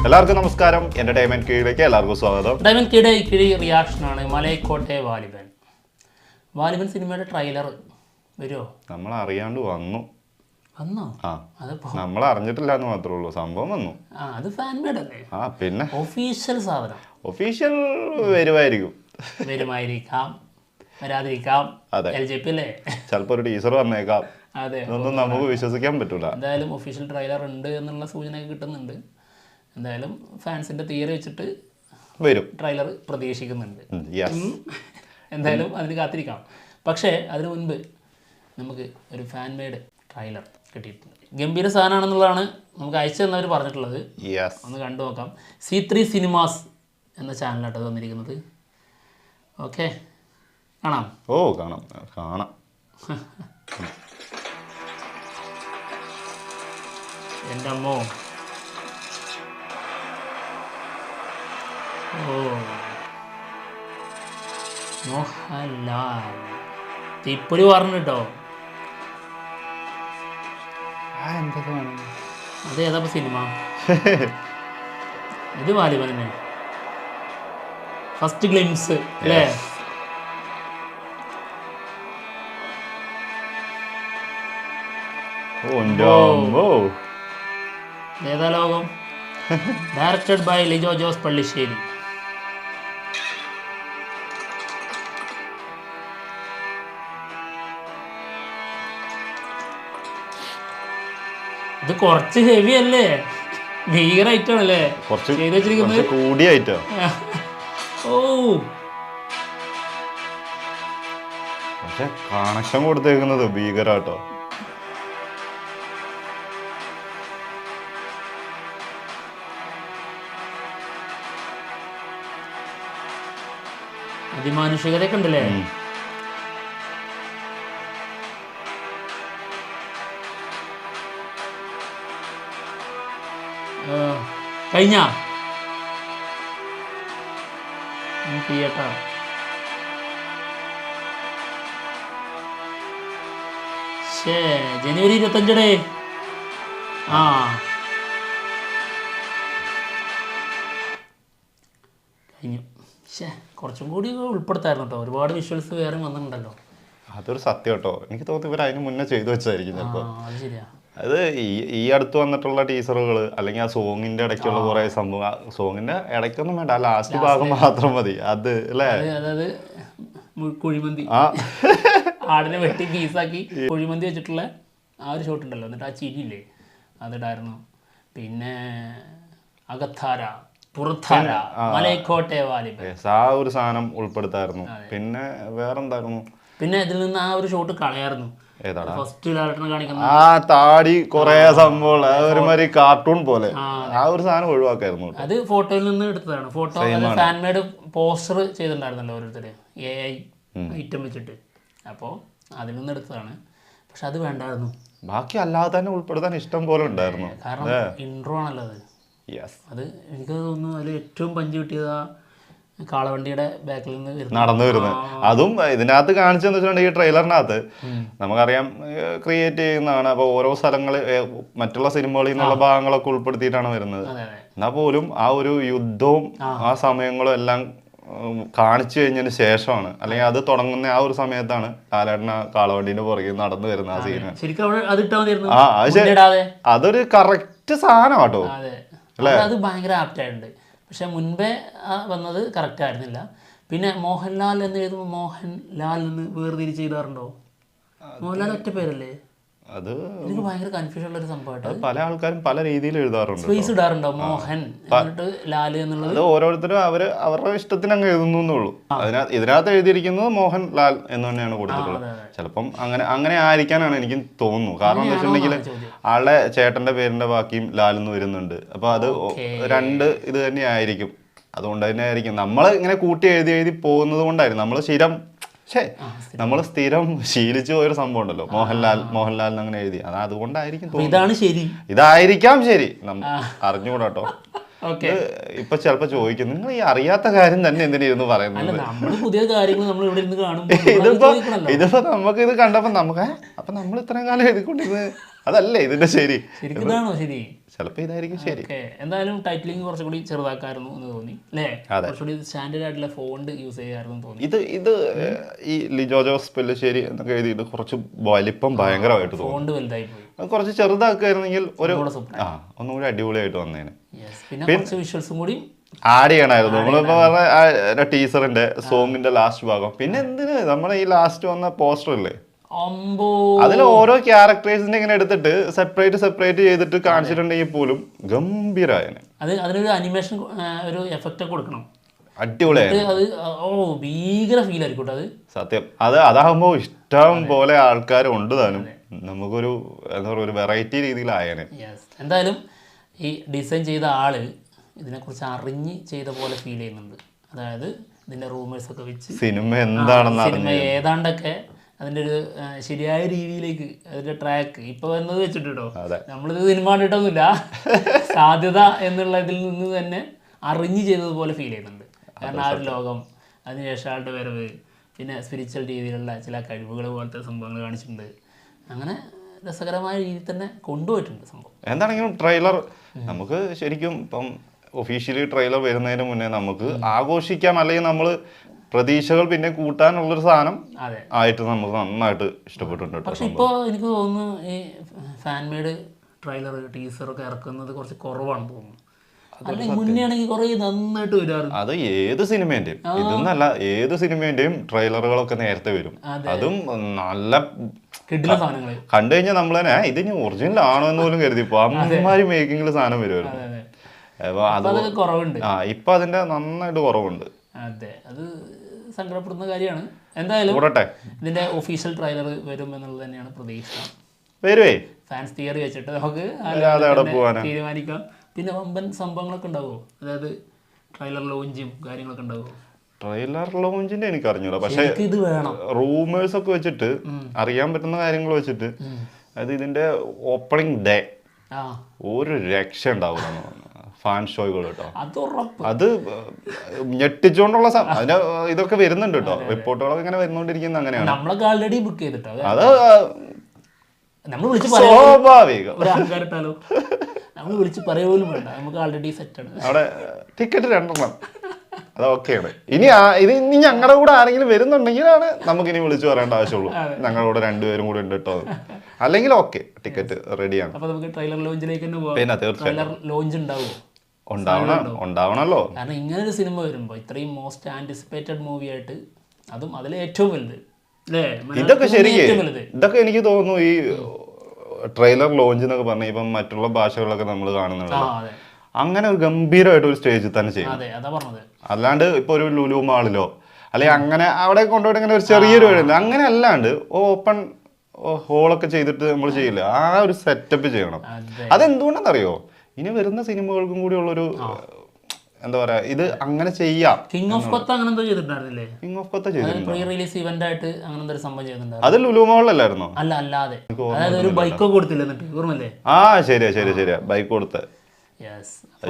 എല്ലാവർക്കും നമസ്കാരം. എന്റർടൈൻമെന്റ് കീഴിലേക്ക് എല്ലാവർക്കും സ്വാഗതം. ഡയമണ്ട് കീടെ കിഴി റിയാക്ഷനാണ് മലൈക്കോട്ടെ വാലിബൻ. വാലിബൻ സിനിമയുടെ ട്രെയിലർ വരുമോ? നമ്മൾ അറിയാണ്ട് വന്നു. വന്നോ? അതിപ്പോ നമ്മൾ അറിഞ്ഞിട്ടില്ല എന്ന് മാത്രമേ ഉള്ളൂ. സംഭവം വന്നു. അത് ഫാൻ മെയ്ഡ് അല്ലേ? പിന്നെ ഒഫീഷ്യൽ സാധനം. ഒഫീഷ്യൽ വരുമായിരിക്കാം, വരാതിരിക്കാം. LJP അല്ലേ? ചിലപ്പോ ഒരു ടീച്ചർ വന്നേക്കാം. അതെ, ഇതൊന്നും നമുക്ക് വിശ്വസിക്കാൻ പറ്റൂല. എന്തായാലും ഒഫീഷ്യൽ ട്രെയിലർ ഉണ്ട് എന്നുള്ള സൂചനയൊക്കെ കിട്ടുന്നുണ്ട്. എന്തായാലും ഫാൻസിന്റെ തിയറി വെച്ചിട്ട് വരും ട്രെയിലർ പ്രതീക്ഷിക്കുന്നുണ്ട്. എന്തായാലും അതിന് കാത്തിരിക്കാം. പക്ഷേ അതിനു മുൻപ് നമുക്ക് ഒരു ഫാൻ മെയ്ഡ് ട്രെയിലർ കിട്ടിയിട്ടുണ്ട്. ഗംഭീര സാധനമാണെന്നുള്ളതാണ് നമുക്ക് അയച്ചു തന്നവർ പറഞ്ഞിട്ടുള്ളത്. ഒന്ന് കണ്ടു നോക്കാം. C3 സിനിമാസ് എന്ന ചാനലായിട്ട് വന്നിരിക്കുന്നത്. ഓക്കെ, കാണാം. കാണാം. എൻ്റെ അമ്മോ, മോഹൻലാൽ തിപ്പൊലി പറഞ്ഞു കേട്ടോ. അത് ഏതാ സിനിമ? ഇത് വാലിബൻ തന്നെ. ഫസ്റ്റ് ഗ്ലിംസ് അല്ലേ? ഏതാ ലോകം? Directed by Lijo Jose Pallissery. ഇത് കുറച്ച് ഹെവി അല്ലേ? ഭീകര ഐറ്റം ആണല്ലേ ചെയ്ത് വെച്ചിരിക്കുന്നത്? കൂടിയ ഐറ്റം. പക്ഷെ കണക്ഷൻ കൊടുത്തേക്കുന്നത് ഭീകരാട്ടോ. അതിമാനുഷികതയൊക്കെ ഉണ്ടല്ലേ? കഴിഞ്ഞ തിയേറ്റർ ജനുവരി 25 കഴിഞ്ഞു. കുറച്ചും കൂടി ഉൾപ്പെടുത്തായിരുന്നു കേട്ടോ. ഒരുപാട് വിഷ്വൽസ് വേറെ വന്നിട്ടുണ്ടല്ലോ. അതൊരു സത്യം കേട്ടോ. എനിക്ക് തോന്നുന്നു ഇവർ അതിന് മുന്നേ ചെയ്തു വെച്ചായിരിക്കും ചിലപ്പോ. അത് ശരിയാ. അത് ഈ അടുത്ത് വന്നിട്ടുള്ള ടീസറുകൾ അല്ലെങ്കിൽ ആ സോങ്ങിന്റെ ഇടയ്ക്കുള്ള കുറെ സംഭവം, സോങ്ങിന്റെ ഇടയ്ക്കൊന്നും വേണ്ട, ആ ലാസ്റ്റ് ഭാഗം മാത്രം മതി. അത് അല്ലേ? അതായത് കുഴിമന്തി ആടിനെ വെട്ടി പീസാക്കി കുഴിമന്തി വെച്ചിട്ടുള്ള ആ ഒരു ഷോട്ട് ഉണ്ടല്ലോ. എന്നിട്ട് ആ ചിരിയില്ലേ, അതിടായിരുന്നു. പിന്നെ അകത്താര, പുറത്താര, മലൈക്കോട്ടെ വാലിബൻ, ആ ഒരു സാധനം ഉൾപ്പെടുത്തായിരുന്നു. പിന്നെ വേറെന്തായിരുന്നു? പിന്നെ ഇതിൽ നിന്ന് ആ ഒരു ഷോട്ട് കളയായിരുന്നു. ഫസ്റ്റ് ലാലേട്ടനെ കാണിക്കുന്ന ആ താടി കുറെ സംഭവം ഒരുമാതിരി കാർട്ടൂൺ പോലെ, ആ ഒരു സാധനം ഒഴിവാക്കായിരുന്നു. അത് ഫോട്ടോയിൽ നിന്ന് എടുത്തതാണ്. ഫോട്ടോ ഫാൻ മെയ്ഡ് പോസ്റ്റർ ചെയ്തിട്ടുണ്ടായിരുന്നല്ലോ ഓരോരുത്തര്, AI ഐറ്റം വെച്ചിട്ട്. അപ്പോൾ അതിൽ നിന്ന് എടുത്തതാണ്. പക്ഷെ അത് വേണ്ടായിരുന്നു. ബാക്കി അല്ലാതെ തന്നെ ഉൾപ്പെടുത്താൻ ഇഷ്ടം പോലെ ഉണ്ടായിരുന്നു. കാരണം ഇൻട്രോ ആണല്ലോ അത്. അത് എനിക്ക് തോന്നുന്നു അതിൽ ഏറ്റവും പഞ്ച് കിട്ടിയത് കാളവണ്ടിയുടെ ബാക്കിൽ നിന്ന് നടന്നു വരുന്നത്. അതും ഇതിനകത്ത് കാണിച്ചെന്ന് വെച്ചിട്ടുണ്ടെങ്കിൽ ഈ ട്രെയിലറിനകത്ത് നമുക്കറിയാം ക്രിയേറ്റ് ചെയ്യുന്നതാണ്. അപ്പോൾ ഓരോ സ്ഥലങ്ങളിൽ മറ്റുള്ള സിനിമകളിൽ നിന്നുള്ള ഭാഗങ്ങളൊക്കെ ഉൾപ്പെടുത്തിയിട്ടാണ് വരുന്നത്. എന്നാൽ പോലും ആ ഒരു യുദ്ധവും ആ സമയങ്ങളും എല്ലാം കാണിച്ചു കഴിഞ്ഞതിന് ശേഷമാണ്, അല്ലെങ്കിൽ അത് തുടങ്ങുന്ന ആ ഒരു സമയത്താണ് ലാലേട്ടൻ കാളവണ്ടീന്റെ പുറകെ നടന്നു വരുന്ന ആ സീന്. അതൊരു കറക്റ്റ് സാധനം കേട്ടോ. അത് ഭയങ്കര ആപ്റ്റ് ആയിട്ടുണ്ട്. പക്ഷെ മുൻപേ വന്നത് കറക്റ്റ് ആയിരുന്നില്ല. പിന്നെ മോഹൻലാൽ എന്ന് എഴുതുമ്പോൾ മോഹൻലാൽ എന്ന് വേർതിരിച്ച് എഴുതാറുണ്ടോ? മോഹൻലാൽ ഒറ്റ പേരല്ലേ? അത് എനിക്ക് ഭയങ്കര കൺഫ്യൂഷൻ ഉള്ള ഒരു സംഭവമായിട്ട്. പല ആൾക്കാരും പല രീതിയിൽ എഴുതാറുണ്ട്. സ്പേസ് ഇടാറുണ്ടോ? മോഹൻ എന്നിട്ട് ലാൽ എന്നുള്ളത് അത് ഓരോരുത്തരും അവരുടെ ഇഷ്ടത്തിന് അങ്ങ് എഴുതുന്നു. ഇതിനകത്ത് എഴുതിയിരിക്കുന്നത് മോഹൻ ലാൽ എന്ന് തന്നെയാണ് കൊടുത്തിട്ടുള്ളത്. ചിലപ്പം അങ്ങനെ ആയിരിക്കാനാണ് എനിക്ക് തോന്നുന്നു. കാരണം എന്താ വെച്ചിട്ടുണ്ടെങ്കിൽ ആളുടെ ചേട്ടന്റെ പേരിന്റെ ബാക്കിയും ലാൽ എന്ന് വരുന്നുണ്ട്. അപ്പൊ അത് രണ്ട് ഇത് തന്നെ ആയിരിക്കും. അതുകൊണ്ട് തന്നെ ആയിരിക്കും നമ്മൾ ഇങ്ങനെ കൂട്ടി എഴുതി പോകുന്നത് കൊണ്ടായിരിക്കും. നമ്മൾ സ്ഥിരം ശീലിച്ചു പോയൊരു സംഭവം ഉണ്ടല്ലോ, മോഹൻലാൽ അങ്ങനെ എഴുതി. അതുകൊണ്ടായിരിക്കും, ഇതായിരിക്കാം ശരി, അറിഞ്ഞുകൂടാട്ടോ. ഇപ്പൊ ചിലപ്പോ ചോദിക്കും, നിങ്ങൾ ഈ അറിയാത്ത കാര്യം തന്നെ എന്തിനായിരുന്നു പറയുന്നത്? ഇതിപ്പോ നമുക്ക് ഇത് കണ്ടപ്പോ അപ്പൊ നമ്മൾ ഇത്രയും കാലം എഴുതിക്കൊണ്ടിരുന്നത് അതല്ലേ ഇതിന്റെ ശരി? ചിലപ്പോൾ ഇതായിരിക്കും ശരി. എന്തായാലും ടൈറ്റിലിംഗ് കുറച്ചുകൂടി ചെറുതാക്കായിരുന്നു എന്ന് തോന്നി അല്ലേ? കുറച്ചുകൂടി സ്റ്റാൻഡേർഡ് ആയിട്ടുള്ള ഫോണ്ട് യൂസ് ചെയ്യായിരുന്നു തോന്നി. ഇത് ഈ ലിജോ ജോസ് പെല്ലിശ്ശേരി എന്നൊക്കെ എഴുതിയിട്ട് കുറച്ച് വലിപ്പം ഭയങ്കരമായിട്ട് തോന്നി. ഫോണ്ട് വലുതായി പോയി. കുറച്ച് ചെറുതാക്കായിരുന്നെങ്കിൽ ഒന്നുകൂടി അടിപൊളിയായിട്ട് വന്നേനെ. പിന്നെ കുറച്ച് വിഷ്വൽസും കൂടി ആഡ് ചെയ്യണമായിരുന്നു. നമ്മളിപ്പോ പറഞ്ഞ ടീസറിന്റെ സോങ്ങിന്റെ ലാസ്റ്റ് ഭാഗം. പിന്നെ എന്തിന് നമ്മുടെ ഈ ലാസ്റ്റ് വന്ന പോസ്റ്റർ ഇല്ലേ, അതിൽ ഓരോ ക്യാരക്ടേഴ്സിനെ ഇങ്ങനെ എടുത്തിട്ട് സെപ്പറേറ്റ് ചെയ്തിട്ട് കാണിച്ചിട്ടുണ്ടെങ്കിൽ പോലും ഗംഭീരായനെ. അതിനൊരു അനിമേഷൻ ഒരു എഫക്റ്റ് കൊടുക്കണം, അടിപൊളിയായി. അത് ഭീകര ഫീൽ ആയിരിക്കും അത് സത്യം. അതാകുമ്പോ ഇഷ്ടം പോലെ ആൾക്കാർ ഉണ്ട് താനും. നമുക്കൊരു എന്താ പറയുക, ഒരു വെറൈറ്റി രീതിയിലായനെ. എന്തായാലും ഈ ഡിസൈൻ ചെയ്ത ആള് ഇതിനെക്കുറിച്ച് അറിഞ്ഞ് ചെയ്ത പോലെ ഫീൽ ചെയ്യുന്നുണ്ട്. അതായത് ഇതിന്റെ റൂമേഴ്സ് ഒക്കെ വെച്ച് സിനിമ എന്താണെന്ന് സിനിമ ഏതാണ്ടൊക്കെ അതിന്റെ ഒരു ശരിയായ രീതിയിലേക്ക് അതിന്റെ ട്രാക്ക് ഇപ്പൊ വന്നത് വെച്ചിട്ടോ, നമ്മളിത് സിനിമ കണ്ടിട്ടൊന്നുമില്ല, സാധ്യത എന്നുള്ളതിൽ നിന്ന് തന്നെ അറിഞ്ഞ് ചെയ്തതുപോലെ ഫീൽ ചെയ്യുന്നുണ്ട്. കാരണം ആ ഒരു ലോകം, അതിനുശേഷം ആളുടെ വരവ്, പിന്നെ സ്പിരിച്വൽ രീതിയിലുള്ള ചില കഴിവുകൾ പോലത്തെ സംഭവങ്ങൾ കാണിച്ചിട്ടുണ്ട്. അങ്ങനെ രസകരമായ രീതിയിൽ തന്നെ കൊണ്ടുപോയിട്ടുണ്ട് സംഭവം. എന്താണെങ്കിലും ട്രെയിലർ നമുക്ക് ശരിക്കും ഇപ്പം ഒഫീഷ്യലി ട്രെയിലർ വരുന്നതിന് മുന്നേ നമുക്ക് ആഘോഷിക്കാം, അല്ലെങ്കിൽ നമ്മൾ പ്രതീക്ഷകൾ പിന്നെ കൂട്ടാനുള്ളൊരു സാധനം ആയിട്ട് നമുക്ക് നന്നായിട്ട് ഇഷ്ടപ്പെട്ടിട്ടുണ്ട്. പക്ഷെ ഇപ്പോൾ എനിക്ക് തോന്നുന്നു ഈ ഫാൻ മെയ്ഡ് ട്രെയിലർ ടീസറൊക്കെ ഇറക്കുന്നത് കുറച്ച് കുറവാണെന്ന് തോന്നുന്നു. അല്ലെങ്കിൽ മുന്നേ ആണെങ്കിൽ കുറേ നന്നായിട്ട് വരാറുണ്ട്. അത് ഏത് സിനിമേന്റെയും, ഇതൊന്നല്ല, ഏത് സിനിമേന്റെയും ട്രെയിലറുകളൊക്കെ നേരത്തെ വരും. അതും നല്ല സാധനങ്ങൾ കണ്ടു കഴിഞ്ഞാൽ നമ്മൾ തന്നെ ഇത് ഇനി ഒറിജിനൽ ആണോ എന്ന് പോലും കരുതിപ്പോ അമ്മമാര് മേക്കിങ്ങിൽ സാധനം വരുമായിരുന്നു. ഇപ്പൊ അതിന്റെ നന്നായിട്ട് കുറവുണ്ട്. അതെ, അത് സങ്കടപ്പെടുന്ന കാര്യമാണ്. എന്തായാലും ഇതിന്റെ ഒഫീഷ്യൽ ട്രെയിലർ വരും എന്നുള്ളത് തന്നെയാണ് പ്രതീക്ഷ. വരുവേ ഫാൻസ് തിയറി വെച്ചിട്ട് നമുക്ക് തീരുമാനിക്കാം. പിന്നെ വമ്പൻ സംഭവങ്ങളൊക്കെ ഉണ്ടാവുമോ? അതായത് ട്രെയിലർ ലോഞ്ചും കാര്യങ്ങളൊക്കെ ഉണ്ടാവുമോ? ട്രെയിലർ ലോഞ്ചിന്റെ എനിക്ക് അറിഞ്ഞൂടാ, പക്ഷെ ഇത് വേണം. റൂമേഴ്സ് ഒക്കെ വെച്ചിട്ട് അറിയാൻ പറ്റുന്ന കാര്യങ്ങൾ വെച്ചിട്ട് അത് ഇതിന്റെ ഓപ്പണിംഗ് ഡേ ഒരു രക്ഷ ഉണ്ടാവില്ല ഫാൻ ഷോകൾ കേട്ടോ. അത് ഞെട്ടിച്ചുകൊണ്ടുള്ള അതിന്റെ ഇതൊക്കെ വരുന്നുണ്ട് കേട്ടോ, റിപ്പോർട്ടുകളൊക്കെ ഇങ്ങനെ വരുന്നോണ്ടിരിക്കുന്നത്. അങ്ങനെയാണ് നമ്മളൊക്കെ ആൾറെഡി ബുക്ക് ചെയ്തിട്ടോ. അത് സ്വാഭാവികം. നമ്മൾ വിളിച്ച് പറയ പോലും വേണ്ട, നമുക്ക് ആൾറെഡി സെറ്റാണ്. അവിടെ ടിക്കറ്റ് 2 അതൊക്കെയാണ്. ഇനി ഞങ്ങളുടെ കൂടെ ആരെങ്കിലും വരുന്നുണ്ടെങ്കിലാണ് നമുക്കിനി വിളിച്ചു പറയേണ്ട ആവശ്യമുള്ളൂ, ഞങ്ങളുടെ കൂടെ 2 പേരും കൂടെ ഉണ്ട് കേട്ടോ. അല്ലെങ്കിൽ ഓക്കെ, ടിക്കറ്റ് റെഡിയാണ്. അപ്പൊ നമുക്ക് ട്രെയിലർ ലോഞ്ചിലേക്ക് തന്നെ പോകാം. പിന്നെ തീർച്ചയായും ലോഞ്ച് ഉണ്ടാവുമോ? ഉണ്ടാവണല്ലോ. കാരണം ഇങ്ങനെ ഒരു സിനിമ വരുമ്പോൾ ഇത്രയും മോസ്റ്റ് ആന്റിസിപ്പേറ്റഡ് മൂവി ആയിട്ട്, അതും അതിൽ ഏറ്റവും വലുത് അല്ലേ, ഇതൊക്കെ ശരിക്കും ഇതൊക്കെ എനിക്ക് തോന്നുന്നു ഈ ട്രെയിലർ ലോഞ്ച് എന്നൊക്കെ പറഞ്ഞ ഇപ്പം മറ്റുള്ള ഭാഷകളിലൊക്കെ നമ്മൾ കാണുന്നുണ്ടല്ലോ, അങ്ങനെ ഒരു ഗംഭീരമായിട്ട് ഒരു സ്റ്റേജിൽ തന്നെ ചെയ്യും. അല്ലാണ്ട് ഇപ്പൊ ഒരു ലുലു മാളിലോ അല്ലെങ്കിൽ അങ്ങനെ അവിടെ കൊണ്ടുപോയിട്ട് ഇങ്ങനെ ഒരു ചെറിയൊരു വഴിയില്ല, അങ്ങനെ അല്ലാണ്ട് ഓപ്പൺ ഹോളൊക്കെ ചെയ്തിട്ട് നമ്മൾ ചെയ്യില്ല, ആ ഒരു സെറ്റപ്പ് ചെയ്യണം. അതെന്തുകൊണ്ടെന്നറിയോ, ഇനി വരുന്ന സിനിമകൾക്കും കൂടി ഉള്ളൊരു എന്താ പറയാ, ഇത് അങ്ങനെ ചെയ്യാം. കിങ് ഓഫ് കൊത്ത അങ്ങനെ എന്തോ ചെയ്തിട്ടുണ്ടായിരുന്നില്ലേ? കിങ് ഓഫ് കൊത്ത ചെയ്തിട്ടുണ്ട്, പ്രീ റിലീസ് ഇവന്റ് ആയിട്ട് അങ്ങനെ എന്തൊരു സംഭവം ചെയ്തിട്ടുണ്ടായിരുന്നു. അത് ലുലു മാളിലല്ലായിരുന്നോ? അല്ല, അല്ലാതെ അതായത് ഒരു ബൈക്കോ കൊടുത്തില്ല എന്നിട്ട്, ഓർമ്മല്ലേ? ശരിയാ ബൈക്ക് കൊടുത്ത്.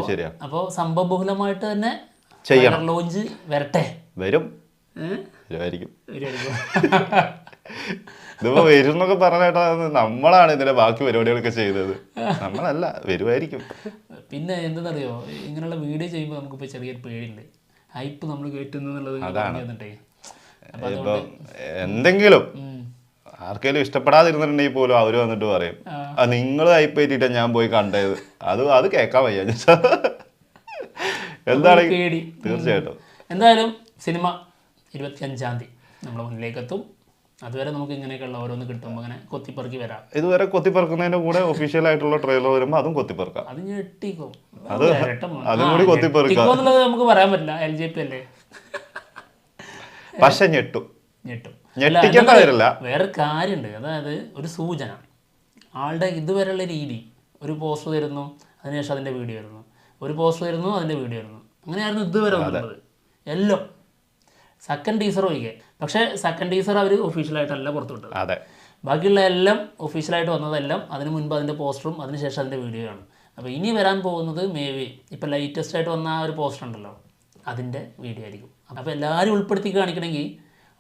ശരിയാ. അപ്പൊ സംഭവബഹുലമായിട്ട് തന്നെ ചെയ്യണം. ലോഞ്ച് വരട്ടെ. വരും, ഇതിപ്പോ വരും എന്നൊക്കെ പറഞ്ഞേട്ടാ, നമ്മളാണ് ഇതിന്റെ ബാക്കി പരിപാടികളൊക്കെ ചെയ്തത്, നമ്മളല്ല, വരുമായിരിക്കും. പിന്നെ എന്തെന്നറിയോ, ഇങ്ങനെയുള്ള വീഡിയോ ചെയ്യുമ്പോൾ നമുക്കിപ്പോ ചെറിയൊരു പേടിയുണ്ട്, ഹൈപ്പ് നമ്മൾ കേട്ടുന്നുള്ളത്. ഇപ്പൊ എന്തെങ്കിലും ആർക്കെങ്കിലും ഇഷ്ടപ്പെടാതിരുന്നിട്ടുണ്ടെങ്കിൽ പോലും അവര് വന്നിട്ട് പറയും നിങ്ങൾ ഹൈപ്പ് ഏറ്റിട്ടാ ഞാൻ പോയി കണ്ടത്, അത് കേൾക്കാൻ വയ്യ. എന്താണ് പേടി. തീർച്ചയായിട്ടും. എന്തായാലും സിനിമ 25-ാം തീയതി നമ്മുടെ മുന്നിലേക്ക് എത്തും. അതുവരെ നമുക്ക് ഇങ്ങനെയൊക്കെയുള്ള ഓരോന്ന് കിട്ടുമ്പോൾ അങ്ങനെ കൊത്തിപ്പറക്കി വരാം. ഇതുവരെ കൊത്തിപ്പറക്കുന്നതിന്റെ കൂടെ ഒഫീഷ്യൽ ആയിട്ടുള്ള ട്രെയിലർ വരുമ്പോൾ അതും കൊത്തിപ്പറക്കാം. അത് ഞെട്ടിക്കും, അതും കൂടി കൊത്തിപ്പറക്കാം എന്നുള്ളത് നമുക്ക് പറയാൻ പറ്റില്ല, LJP അല്ലേ. പക്ഷെ ഞെട്ടും. വേറെ കാര്യമുണ്ട്, അതായത് ഒരു സൂചന, ആളുടെ ഇതുവരെയുള്ള രീതി, ഒരു പോസ്റ്റ് തരുന്നു, അതിനുശേഷം അതിന്റെ വീഡിയോ വരുന്നു, ഒരു പോസ്റ്റ് വരുന്നു, അതിന്റെ വീഡിയോ വരുന്നു, അങ്ങനെയായിരുന്നു ഇതുവരെ വന്നത് എല്ലാം. സെക്കൻഡ് ടീസർ ഒഴികെ. പക്ഷേ സെക്കൻഡ് ടീസർ അവർ ഒഫീഷ്യലായിട്ടല്ല പുറത്തുവിട്ടത്. ബാക്കിയുള്ള എല്ലാം ഒഫീഷ്യലായിട്ട് വന്നതെല്ലാം അതിന് മുൻപ് അതിൻ്റെ പോസ്റ്ററും അതിനുശേഷം അതിൻ്റെ വീഡിയോ ആണ്. അപ്പോൾ ഇനി വരാൻ പോകുന്നത് മേ ബി ഇപ്പോൾ ലേറ്റസ്റ്റ് ആയിട്ട് വന്ന ആ ഒരു പോസ്റ്റർ ഉണ്ടല്ലോ, അതിൻ്റെ വീഡിയോ ആയിരിക്കും. അപ്പോൾ എല്ലാവരും ഉൾപ്പെടുത്തി കാണിക്കണമെങ്കിൽ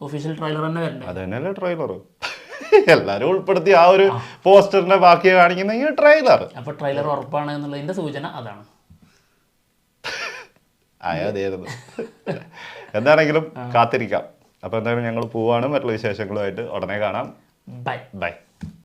ഒഫീഷ്യൽ ട്രെയിലർ തന്നെ വരണ്ടേ? അതന്നെയല്ലേ ട്രെയിലർ. എല്ലാരും ഉൾപ്പെടുത്തി ആ ഒരു പോസ്റ്ററിന്റെ ബാക്കി കാണിക്കുന്ന ഈ ട്രെയിലർ. അപ്പോൾ ട്രെയിലർ ഉറപ്പാണ് എന്നുള്ളതിന്റെ സൂചന അതാണ്. അതായിരുന്നു. എന്താണെങ്കിലും കാത്തിരിക്കാം. അപ്പൊ എന്തായാലും ഞങ്ങൾ പോവാണ്. മറ്റുള്ള വിശേഷങ്ങളുമായിട്ട് ഉടനെ കാണാം. ബൈ. ബൈ.